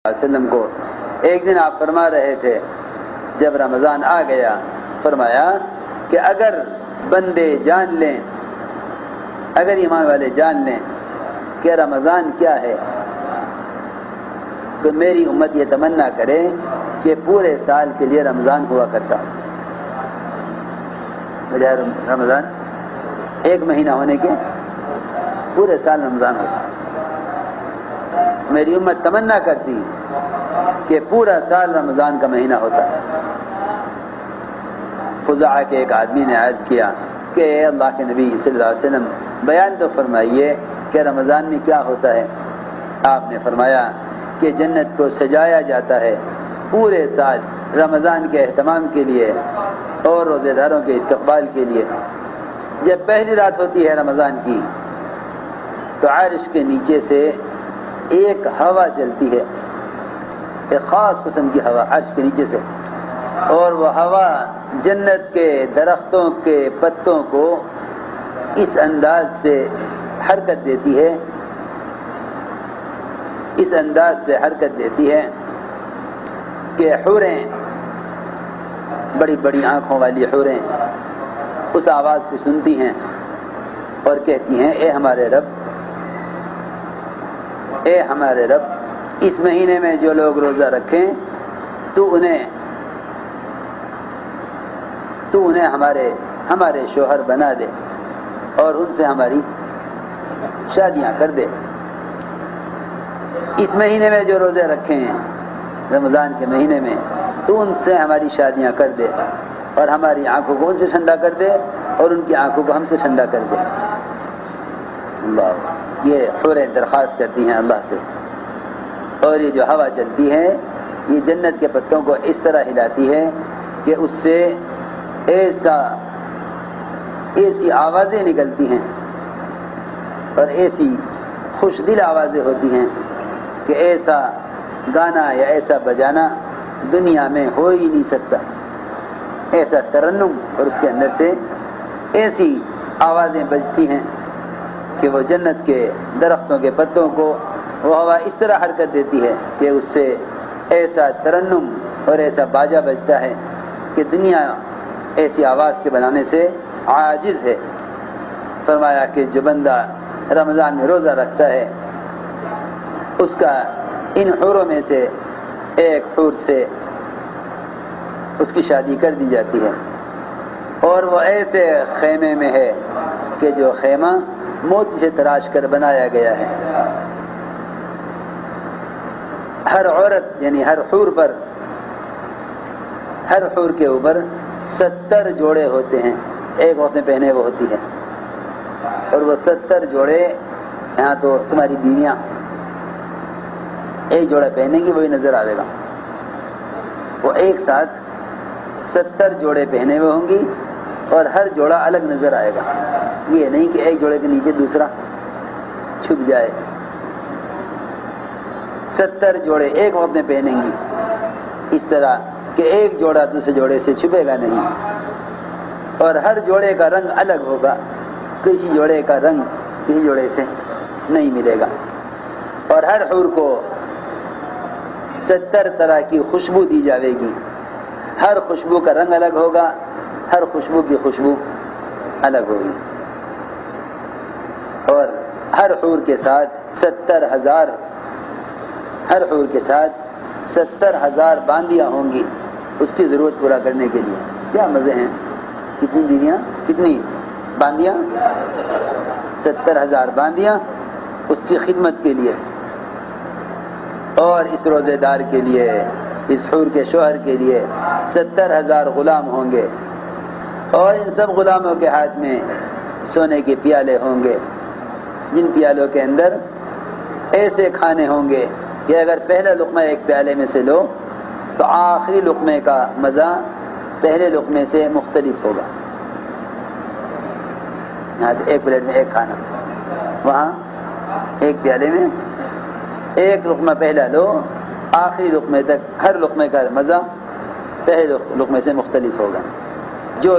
وسلم کو ایک دن آپ فرما رہے تھے جب رمضان آ گیا، فرمایا کہ اگر بندے جان لیں، اگر ایمان والے جان لیں کہ رمضان کیا ہے تو میری امت یہ تمنا کرے کہ پورے سال کے لیے رمضان ہوا کرتا، بجائے رمضان ایک مہینہ ہونے کے پورے سال رمضان ہوتا۔ میری امت تمنا کرتی کہ پورا سال رمضان کا مہینہ ہوتا۔ خزاعہ کے ایک آدمی نے عرض کیا کہ اے اللہ کے نبی صلی اللہ علیہ وسلم بیان تو فرمائیے کہ رمضان میں کیا ہوتا ہے۔ آپ نے فرمایا کہ جنت کو سجایا جاتا ہے پورے سال رمضان کے اہتمام کے لیے اور روزے داروں کے استقبال کے لیے۔ جب پہلی رات ہوتی ہے رمضان کی تو عرش کے نیچے سے ایک ہوا چلتی ہے، ایک خاص قسم کی ہوا عرش کے نیچے سے، اور وہ ہوا جنت کے درختوں کے پتوں کو اس انداز سے حرکت دیتی ہے، اس انداز سے حرکت دیتی ہے کہ حوریں، بڑی بڑی آنکھوں والی حوریں اس آواز کو سنتی ہیں اور کہتی ہیں اے ہمارے رب، اے ہمارے رب، اس مہینے میں جو لوگ روزہ رکھیں تو انہیں ہمارے شوہر بنا دے اور ان سے ہماری شادیاں کر دے۔ اس مہینے میں جو روزے رکھے ہیں رمضان کے مہینے میں تو ان سے ہماری شادیاں کر دے اور ہماری آنکھوں کو ان سے ٹھنڈا کر دے اور ان کی آنکھوں کو ہم سے ٹھنڈا کر دے۔ اللہ، یہ حوریں درخواست کرتی ہیں اللہ سے، اور یہ جو ہوا چلتی ہے یہ جنت کے پتوں کو اس طرح ہلاتی ہے کہ اس سے ایسی آوازیں نکلتی ہیں اور ایسی خوش دل آوازیں ہوتی ہیں کہ ایسا گانا یا ایسا بجانا دنیا میں ہو ہی نہیں سکتا، ایسا ترنم، اور اس کے اندر سے ایسی آوازیں بجتی ہیں کہ وہ جنت کے درختوں کے پتوں کو وہ ہوا اس طرح حرکت دیتی ہے کہ اس سے ایسا ترنم اور ایسا باجا بجتا ہے کہ دنیا ایسی آواز کے بنانے سے عاجز ہے۔ فرمایا کہ جو بندہ رمضان میں روزہ رکھتا ہے اس کا ان حوروں میں سے ایک حور سے اس کی شادی کر دی جاتی ہے، اور وہ ایسے خیمے میں ہے کہ جو خیمہ موتی سے تراش کر بنایا گیا ہے۔ ہر عورت یعنی ہر حور پر، ہر حور کے اوپر 70 جوڑے ہوتے ہیں، ایک عورت نے پہنے وہ ہوتی ہے، اور وہ 70 جوڑے، یہاں تو تمہاری بیویاں ایک جوڑا پہنیں گی وہی نظر آئے گا، وہ ایک ساتھ 70 جوڑے پہنے ہوئے ہوں گی اور ہر جوڑا الگ نظر آئے گا، یہ نہیں کہ ایک جوڑے کے نیچے دوسرا چھپ جائے۔ 70 جوڑے ایک وقت میں پہنیں گی، اس طرح کہ ایک جوڑا دوسرے جوڑے سے چھپے گا نہیں، اور ہر جوڑے کا رنگ الگ ہوگا، کسی جوڑے کا رنگ کسی جوڑے سے نہیں ملے گا، اور ہر حور کو 70 طرح کی خوشبو دی جائے گی، ہر خوشبو کا رنگ الگ ہوگا، ہر خوشبو کی خوشبو الگ ہوگی، اور ہر حور کے ساتھ 70,000 ہر حور کے ساتھ 70,000 باندیاں ہوں گی اس کی ضرورت پورا کرنے کے لیے۔ کیا مزے ہیں، کتنی بیویاں، کتنی باندیاں، 70,000 باندیاں اس کی خدمت کے لیے، اور اس روزے دار کے لیے، اس حور کے شوہر کے لیے 70,000 غلام ہوں گے، اور ان سب غلاموں کے ہاتھ میں سونے کے پیالے ہوں گے، جن پیالوں کے اندر ایسے کھانے ہوں گے کہ اگر پہلا لقمہ ایک پیالے میں سے لو تو آخری لقمے کا مزہ پہلے لقمے سے مختلف ہوگا۔ یہاں ایک پلیٹ میں ایک کھانا، وہاں ایک پیالے میں ایک لقمہ پہلا لو، آخری لقمے تک ہر لقمے کا مزہ پہلے لقمے سے مختلف ہوگا، جو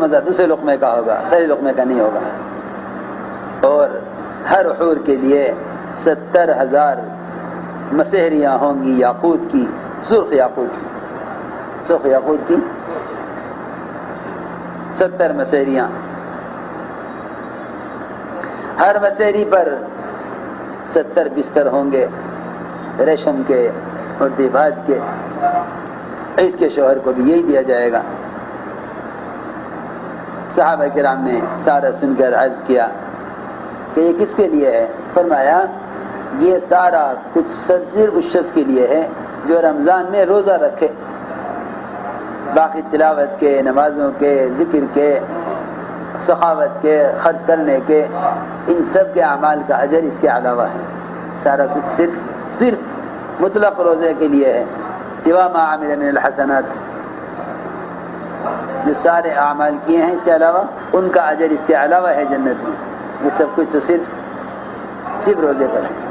مزہ دوسرے لقمے کا ہوگا پہلے لقمے کا نہیں ہوگا، اور ہر حور کے لیے 70,000 مسحریاں ہوں گی یاقوت کی، سرخ یاقوت کی، سرخ یاقوت کی 70 مسحریاں، ہر مسحری پر 70 بستر ہوں گے ریشم کے اور دیباج کے۔ اس کے شوہر کو بھی یہی دیا جائے گا۔ صحابہ کرام نے سارا سن کر عرض کیا کہ یہ کس کے لیے ہے؟ فرمایا یہ سارا کچھ صرف اس شخص کے لیے ہے جو رمضان میں روزہ رکھے، باقی تلاوت کے، نمازوں کے، ذکر کے، سخاوت کے، خرچ کرنے کے، ان سب کے اعمال کا اجر اس کے علاوہ ہے۔ سارا کچھ صرف مطلق روزے کے لیے ہے۔ سوا ما عمل من الحسنات، جو سارے اعمال کیے ہیں اس کے علاوہ ان کا اجر اس کے علاوہ ہے جنت میں۔ یہ سب کچھ تو صرف روزے پر ہے۔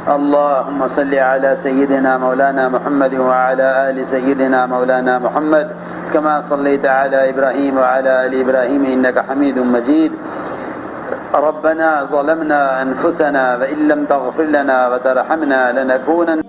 اللهم صل على سيدنا مولانا محمد وعلى آل سيدنا مولانا محمد كما صليت على إبراهيم وعلى آل إبراهيم إنك حميد مجيد. ربنا ظلمنا أنفسنا وإن لم تغفر لنا وترحمنا لنكونن